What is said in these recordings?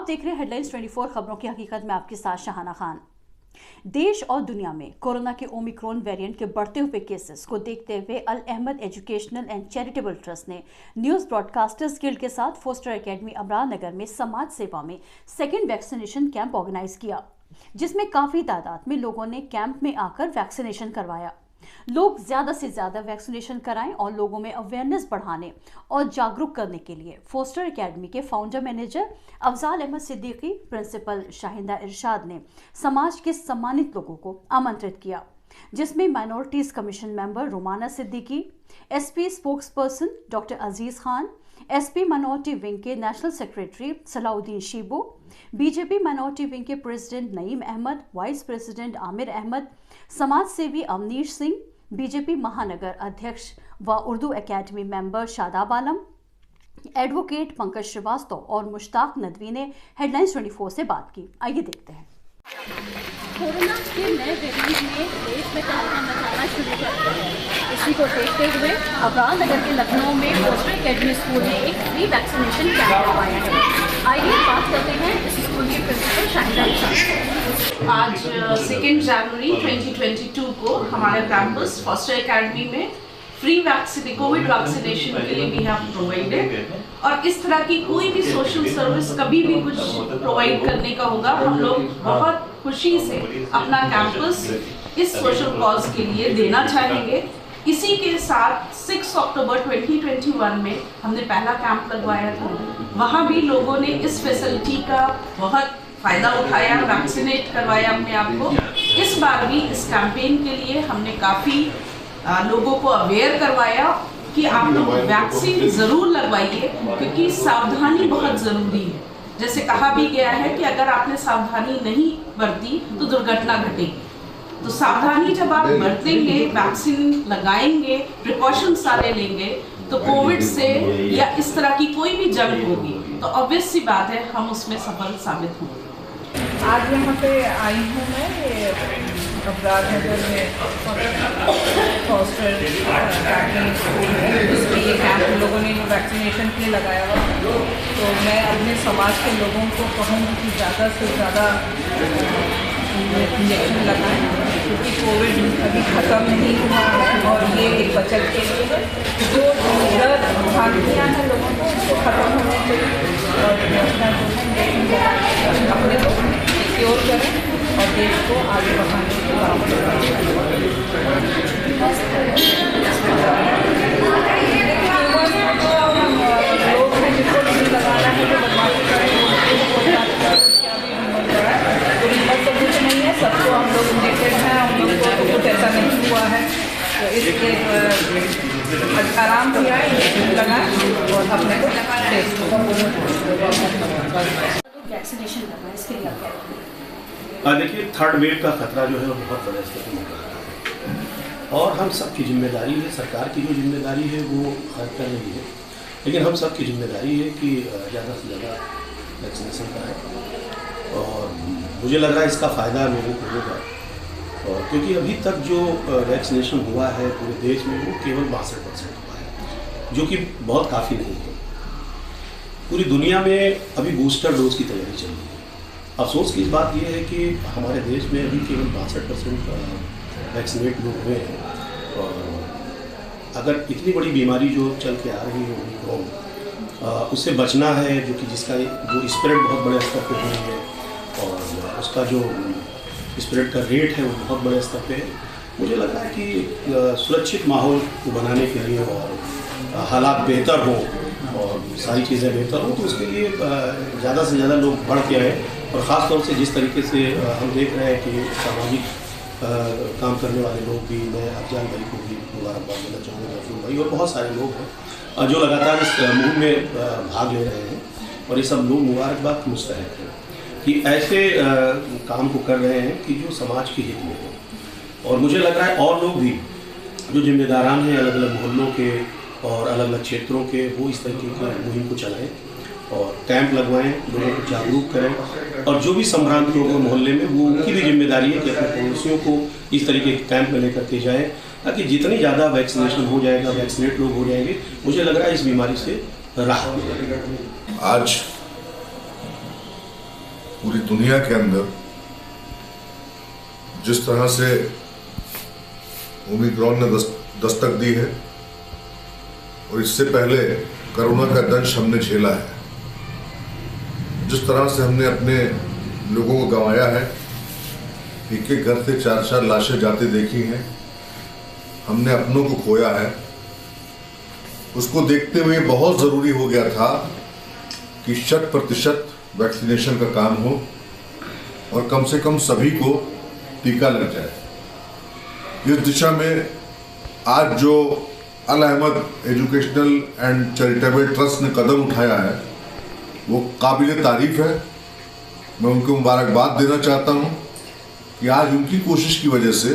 आप देख रहे हैं हेडलाइंस 24 खबरों की हकीकत में आपके साथ शाहाना खान। देश और दुनिया में कोरोना के ओमिक्रॉन वेरिएंट के बढ़ते हुए केसेस को देखते हुए Al Ahmad educational and charitable trust ने न्यूज ब्रॉडकास्टर्स गिल्ड के साथ फोस्टर एकेडमी अमरानगर में समाज सेवा में सेकेंड वैक्सीनेशन कैंप ऑर्गेनाइज किया, जिसमें काफी तादाद में लोगों ने कैंप में आकर वैक्सीनेशन करवाया। लोग ज्यादा से ज्यादा वैक्सीनेशन कराएं और लोगों में अवेयरनेस बढ़ाने और जागरूक करने के लिए फोस्टर एकेडमी के founder manager Afzal Ahmad Siddiqui, principal Shahida Irshad ने समाज के सम्मानित लोगों को आमंत्रित किया, जिसमें minorities commission member Romana Siddiqui, SP spokesperson doctor Aziz Khan, SP minority wing के national secretary Salauddin Shibu, BJP minority wing के president Naeem Ahmad, vice president Aamir Ahmad, समाज सेवी अवनीश सिंह, बीजेपी महानगर अध्यक्ष व Urdu academy member Shadab Alam, advocate Pankaj Srivastava और मुश्ताक नदवी ने हेडलाइंस 24 से बात की। आइए देखते हैं। कोरोना के नए वेरिएंट ने देश में तहलका मचाना शुरू कर दिया है। इसी को देखते हुए अमरानगर के लखनऊ में फोस्टर एकेडमी स्कूल ने एक फ्री वैक्सीनेशन कैंप करवाया है। आइए बात करते हैं इस स्कूल के प्रिंसिपल शाहिदा इरशाद। आज 2 जनवरी 2022 को हमारे कैंपस फोस्टर एकेडमी में फ्री कोविड वैक्सीनेशन के लिए भी हम प्रोवाइडेड, और इस तरह की कोई भी सोशल सर्विस कभी भी कुछ प्रोवाइड करने का होगा, हम लोग बहुत खुशी से अपना कैंपस इस सोशल कॉज के लिए देना चाहेंगे। इसी के साथ 6 अक्टूबर 2021 में हमने पहला कैंप लगवाया था, वहाँ भी लोगों ने इस फैसिलिटी का बहुत फ़ायदा उठाया, वैक्सीनेट करवाया अपने आप को। इस बार भी इस कैंपेन के लिए हमने काफ़ी लोगों को अवेयर करवाया कि आप लोग वैक्सीन ज़रूर लगवाइए, क्योंकि सावधानी बहुत ज़रूरी है। जैसे कहा भी गया है कि अगर आपने सावधानी नहीं बरती तो दुर्घटना घटेगी। तो सावधानी जब आप बरतेंगे, वैक्सीन लगाएंगे, प्रिकॉशन सारे लेंगे, तो कोविड से या इस तरह की कोई भी जंग होगी तो ऑब्वियस सी बात है हम उसमें सफल साबित होंगे। आज यहाँ पे आई हूँ मैं अमरानगर में फोस्टर एकेडमी स्कूल है, जिसमें ये कैंप लोगों ने वैक्सीनेशन के लिए लगाया हुआ। तो मैं अपने समाज के लोगों को कहूँगी कि ज़्यादा से ज़्यादा इंजेक्शन लगाएं, क्योंकि कोविड अभी ख़त्म नहीं हुआ है और ये एक बचत के लिए है। जो डर भागतियाँ हैं लोगों को उसको ख़त्म होने के लिए और व्यवस्था जो है अपने को सिक्योर करें और देश को आगे बढ़ाने के काम करें। लोग हैं जिसको नहीं लगाना है, जो बदमाशी करें, तो कुछ नहीं है, सबको हम लोग इंजेक्टेड हैं, हम लोग को तो कुछ ऐसा नहीं हुआ है। तो इसलिए आराम से आए, इंजेक्शन लगाएं और अपने को वैक्सीनेशन करना, इसके लिए क्या देखिए, थर्ड वेव का खतरा जो है वो बहुत बड़ा स्थिति में रहा है और हम सबकी जिम्मेदारी है, सरकार की जो जिम्मेदारी है वो हर कर रही है, लेकिन हम सबकी जिम्मेदारी है कि ज़्यादा से ज़्यादा वैक्सीनेशन कराएं। और मुझे लग रहा है इसका फ़ायदा लोगों को होगा, और क्योंकि अभी तक जो वैक्सीनेशन हुआ है पूरे देश में वो केवल 62% हुआ है, जो कि बहुत काफ़ी नहीं है। पूरी दुनिया में अभी बूस्टर डोज की तैयारी चल रही है। अफसोस की इस बात यह है कि हमारे देश में अभी केवल 62% वैक्सीनेट लोग हुए हैं, और अगर इतनी बड़ी बीमारी जो चल के आ रही है ओमिक्रॉन, उससे बचना है, जो कि जिसका जो स्प्रेड बहुत बड़े स्तर पर हुई है और उसका जो स्प्रेड का रेट है वो बहुत बड़े स्तर पे है। मुझे लग रहा है कि सुरक्षित माहौल को बनाने के लिए और हालात बेहतर हों और सारी चीज़ें बेहतर हों, तो उसके लिए ज़्यादा से ज़्यादा लोग बढ़ के आए। और ख़ास तौर से जिस तरीके से हम देख रहे हैं कि सामाजिक काम करने वाले लोग भी, मैं अफजाल भाई को भी मुबारकबाद देना चाहूँगा, अफजल भाई और बहुत सारे लोग हैं जो लगातार इस मुहिम में भाग ले रहे हैं, और ये सब लोग मुबारकबाद मुस्तहक हैं कि ऐसे काम को कर रहे हैं कि जो समाज के हित में हो। और मुझे लग रहा है और लोग भी जो जिम्मेदारान हैं अलग अलग मोहल्लों के और अलग अलग क्षेत्रों के, वो इस तरीके की मुहिम को चलाएं और कैंप लगवाएं, लोगों को जागरूक करें। और जो भी संभ्रांत लोग हैं मोहल्ले में, वो उनकी भी जिम्मेदारी है कि अपने पड़ोसियों को इस तरीके के कैंप में लेकर के जाएँ, ताकि जितनी ज़्यादा वैक्सीनेशन हो जाएगा, वैक्सीनेट लोग हो जाएंगे, मुझे लग रहा है इस बीमारी से राहत मिलेगी। आज पूरी दुनिया के अंदर जिस तरह से ओमिक्रॉन ने दस्तक दी है और इससे पहले कोरोना का दंश हमने झेला है, जिस तरह से हमने अपने लोगों को गंवाया है, एक एक घर से 4-4 लाशें जाते देखी हैं, हमने अपनों को खोया है, उसको देखते हुए बहुत ज़रूरी हो गया था कि 100% वैक्सीनेशन का काम हो और कम से कम सभी को टीका लग जाए। इस दिशा में आज जो Al Ahmad educational and charitable trust ने कदम उठाया है वो काबिल तारीफ है। मैं उनको मुबारकबाद देना चाहता हूँ कि आज उनकी कोशिश की वजह से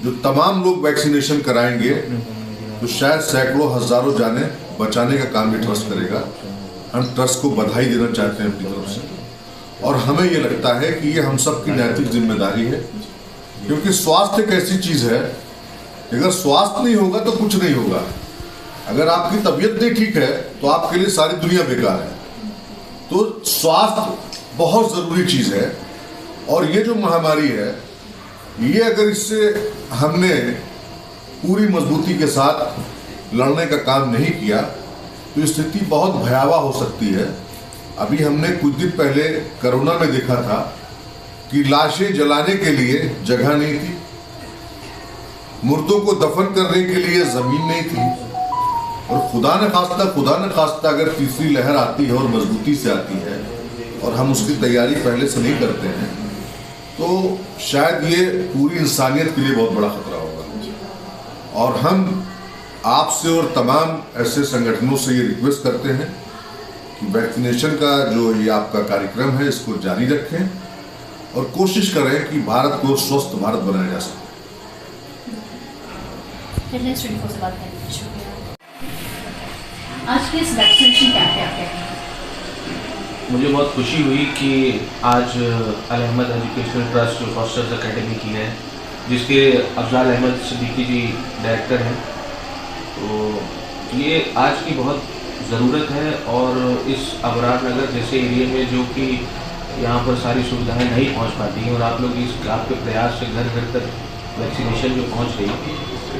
जो तमाम लोग वैक्सीनेशन कराएंगे तो शायद सैकड़ों हज़ारों जाने बचाने का काम ये ट्रस्ट करेगा। हम ट्रस्ट को बधाई देना चाहते हैं अपनी तरफ से और हमें ये लगता है कि ये हम सब की नैतिक जिम्मेदारी है, क्योंकि स्वास्थ्य एक ऐसी चीज़ है, अगर स्वास्थ्य नहीं होगा तो कुछ नहीं होगा। अगर आपकी तबीयत नहीं ठीक है तो आपके लिए सारी दुनिया बेकार है। तो स्वास्थ्य बहुत ज़रूरी चीज़ है और ये जो महामारी है, ये अगर इससे हमने पूरी मजबूती के साथ लड़ने का काम नहीं किया तो स्थिति बहुत भयावह हो सकती है। अभी हमने कुछ दिन पहले कोरोना में देखा था कि लाशें जलाने के लिए जगह नहीं थी, मुर्दों को दफन करने के लिए ज़मीन नहीं थी और खुदा न खास्ता अगर तीसरी लहर आती है और मजबूती से आती है और हम उसकी तैयारी पहले से नहीं करते हैं तो शायद ये पूरी इंसानियत के लिए बहुत बड़ा खतरा होगा। और हम आपसे और तमाम ऐसे संगठनों से ये रिक्वेस्ट करते हैं कि वैक्सीनेशन का जो ये आपका कार्यक्रम है इसको जारी रखें और कोशिश करें कि भारत को स्वस्थ भारत बनाया जा सके। आज के इस वैक्सीनेशन कैंप पे आप क्या कहेंगे? मुझे बहुत खुशी हुई कि आज अल अहमद एजुकेशनल ट्रस्ट जो फॉस्टर्स अकेडमी की है, जिसके अफजाल अहमद सिद्दीकी जी डायरेक्टर हैं, तो ये आज की बहुत ज़रूरत है। और इस अबरार नगर जैसे एरिया में जो कि यहाँ पर सारी सुविधाएं नहीं पहुँच पाती हैं और आप लोग इस आपके प्रयास से घर घर तक वैक्सीनेशन जो पहुँच रही है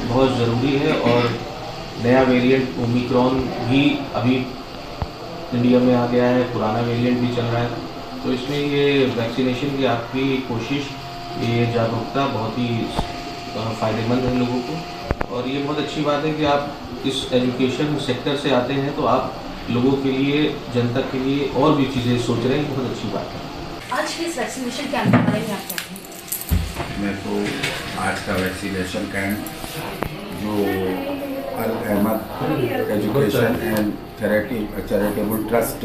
बहुत ज़रूरी है। और नया वेरिएंट ओमिक्रॉन भी अभी इंडिया में आ गया है, पुराना वेरिएंट भी चल रहा है, तो इसमें ये वैक्सीनेशन की आपकी कोशिश, ये जागरूकता बहुत ही फ़ायदेमंद है लोगों को। और ये बहुत अच्छी बात है कि आप इस एजुकेशन सेक्टर से आते हैं तो आप लोगों के लिए, जनता के लिए और भी चीज़ें सोच रहे हैं, बहुत अच्छी बात है। आज के इस वैक्सीनेशन कैंप के बारे में आप क्या कहेंगे? मैं तो आज का वैक्सीनेशन कैंप जो Al Ahmad education and charitable trust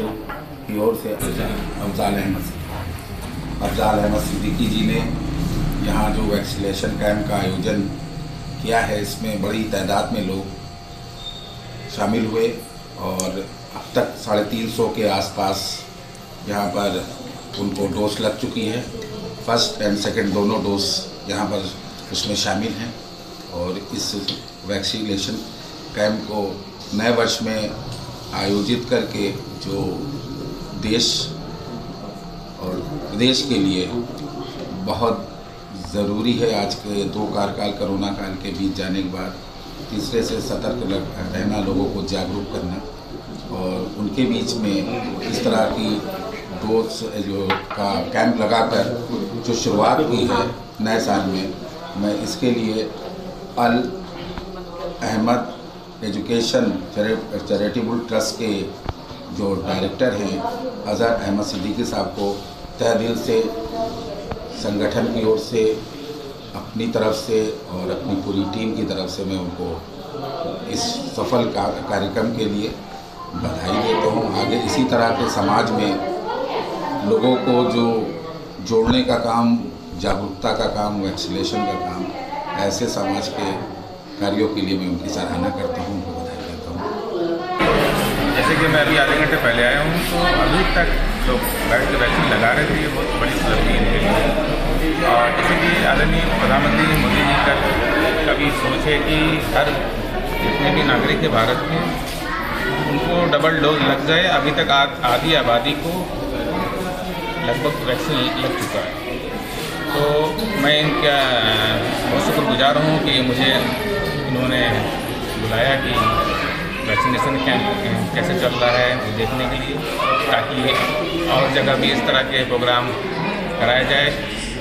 की ओर से अफजाल अहमद सिद्दीकी जी ने यहाँ जो वैक्सीनेशन कैंप का आयोजन किया है, इसमें बड़ी तादाद में लोग शामिल हुए और अब तक 350 के आसपास यहाँ पर उनको डोज लग चुकी है। फर्स्ट एंड सेकंड दोनों डोज यहाँ पर उसमें शामिल हैं। और इस वैक्सीनेशन कैंप को नए वर्ष में आयोजित करके जो देश और प्रदेश के लिए बहुत ज़रूरी है, आज के 2 कार्यकाल कोरोना काल के बीच जाने के बाद तीसरे से सतर्क रहना, लोगों को जागरूक करना और उनके बीच में इस तरह की डोज जो का कैंप लगाकर जो शुरुआत की है नए साल में, मैं इसके लिए अल अहमद एजुकेशन चैरिटेबल ट्रस्ट के जो डायरेक्टर हैं अजहर अहमद सिद्दीकी साहब को तहे दिल से संगठन की ओर से, अपनी तरफ से और अपनी पूरी टीम की तरफ से मैं उनको इस सफल कार्यक्रम के लिए बधाई देता हूँ। आगे इसी तरह के समाज में लोगों को जो जोड़ने का काम, जागरूकता का काम, वैक्सीनेशन का काम, ऐसे समाज के कार्यों के लिए मैं उनकी सराहना करता हूँ, उनको बधाई देता हूँ। जैसे कि मैं अभी आधे घंटे पहले आया हूँ तो अभी तक जो वैक्सीन लगा रहे थे, ये बहुत बड़ी उपलब्धि है इनके लिए। और जैसे कि आदरणीय प्रधानमंत्री मोदी जी का कभी सोच है कि हर जितने भी नागरिक है भारत में उनको डबल डोज लग जाए। अभी तक आधी आबादी को लगभग वैक्सीन लग चुका है। तो मैं इनका बहुत शुक्रगुजार हूँ कि मुझे इन्होंने बुलाया कि वैक्सीनेशन कैंप कैसे चल रहा है वो देखने के लिए, ताकि और जगह भी इस तरह के प्रोग्राम कराया जाए,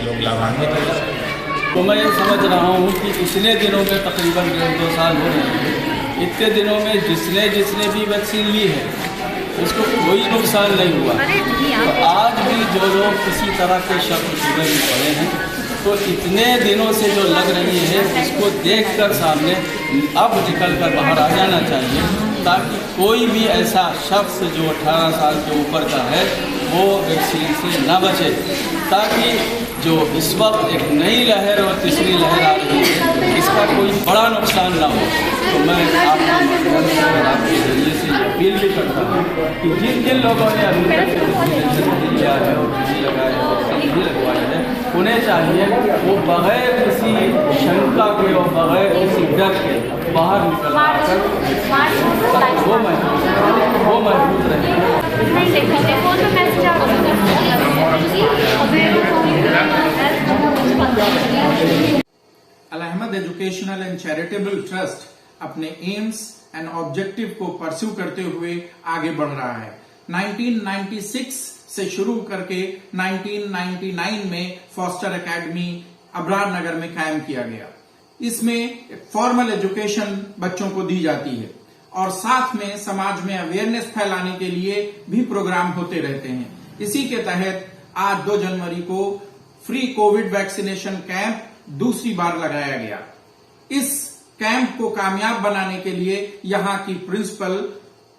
लोग लाभान्वित हो सकें। तो मैं ये समझ रहा हूँ कि पिछले दिनों में तकरीबन 1.5-2 साल हो रहे हैं, इतने दिनों में जिसने भी वैक्सीन ली है उसको कोई नुकसान नहीं हुआ। तो आज भी जो लोग किसी तरह के शक शुबे में पड़े हैं, तो इतने दिनों से जो लग रही है इसको देखकर सामने अब निकल कर बाहर आ जाना चाहिए, ताकि कोई भी ऐसा शख्स जो 18 साल के ऊपर का है वो वैक्सीन से ना बचे, ताकि जो इस वक्त एक नई लहर और तीसरी लहर आ रही है इसका कोई बड़ा नुकसान ना हो। तो मैं आपके माध्यम से और आपके जरिए से अपील भी करता हूँ कि जिन लोगों ने अभी तक वैक्सीनेशन नहीं लिया है और नहीं लगाया है, वैक्सीन नहीं लगवाया है, उन्हें चाहिए वो बग़ैर किसी शंका के और बग़ैर किसी डर के बाहर निकल कर वो महफूज रहे। Al Ahmad educational and charitable trust अपने एम्स एंड ऑब्जेक्टिव को परस्यू करते हुए आगे बढ़ रहा है। 1996 से शुरू करके 1999 में फॉस्टर एकेडमी अब्रार नगर में कायम किया गया। इसमें फॉर्मल एजुकेशन बच्चों को दी जाती है और साथ में समाज में अवेयरनेस फैलाने के लिए भी प्रोग्राम होते रहते हैं। इसी के तहत आज 2 जनवरी को फ्री कोविड वैक्सीनेशन कैंप दूसरी बार लगाया गया। इस कैंप को कामयाब बनाने के लिए यहाँ की प्रिंसिपल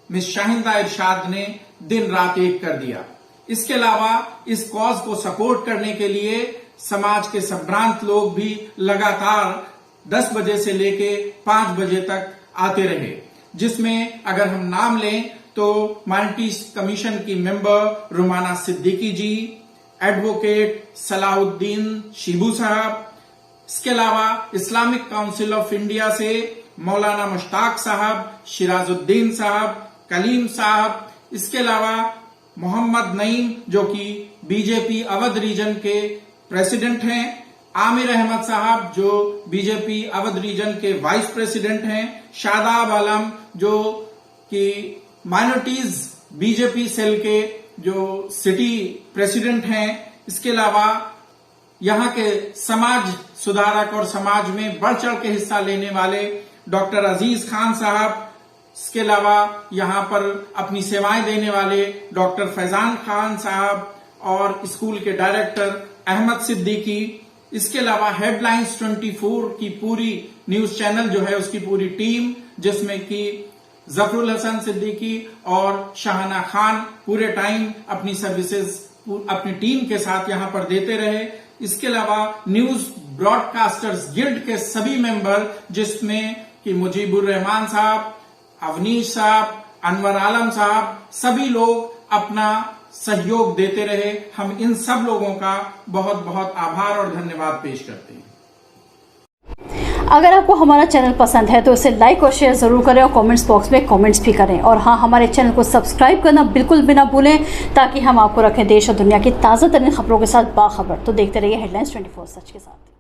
मिस शाहिंदा इरशाद ने दिन रात एक कर दिया। इसके अलावा इस कॉज को सपोर्ट करने के लिए समाज के संभ्रांत लोग भी लगातार 10 बजे से लेके 5 बजे तक आते रहे, जिसमें अगर हम नाम लें तो माल्टीज कमीशन की मेंबर रुमाना सिद्दीकी जी, एडवोकेट सलाहुद्दीन शिबू साहब, इसके अलावा इस्लामिक काउंसिल ऑफ इंडिया से मौलाना मुश्ताक साहब, शिराजुद्दीन साहब, कलीम साहब, इसके अलावा मोहम्मद नईम जो कि बीजेपी अवध रीजन के प्रेसिडेंट हैं, आमिर अहमद साहब जो बीजेपी अवध रीजन के वाइस प्रेसिडेंट हैं, शादाब आलम जो कि माइनॉरिटीज बीजेपी सेल के जो सिटी प्रेसिडेंट हैं, इसके अलावा यहाँ के समाज सुधारक और समाज में बढ़ चढ़ के हिस्सा लेने वाले डॉक्टर अजीज खान साहब, इसके अलावा यहाँ पर अपनी सेवाएं देने वाले डॉक्टर फैजान खान साहब और स्कूल के डायरेक्टर अहमद सिद्दीकी, इसके अलावा हेडलाइंस 24 की पूरी न्यूज चैनल जो है उसकी पूरी टीम, जिसमें कि जफरुल हसन सिद्दीकी और शाहना खान पूरे टाइम अपनी सर्विसेज अपनी टीम के साथ यहाँ पर देते रहे। इसके अलावा न्यूज ब्रॉडकास्टर्स गिल्ड के सभी मेंबर, जिसमें कि मुजीबुर रहमान साहब, अवनीश साहब, अनवर आलम साहब, सभी लोग अपना सहयोग देते रहे। हम इन सब लोगों का बहुत बहुत आभार और धन्यवाद पेश करते हैं। अगर आपको हमारा चैनल पसंद है तो इसे लाइक और शेयर जरूर करें और कमेंट्स बॉक्स में कमेंट्स भी करें। और हाँ, हमारे चैनल को सब्सक्राइब करना बिल्कुल भी ना भूलें, ताकि हम आपको रखें देश और दुनिया की ताज़ा तरीन खबरों के साथ बाखबर। तो देखते रहिए हेडलाइंस 24 सच के साथ।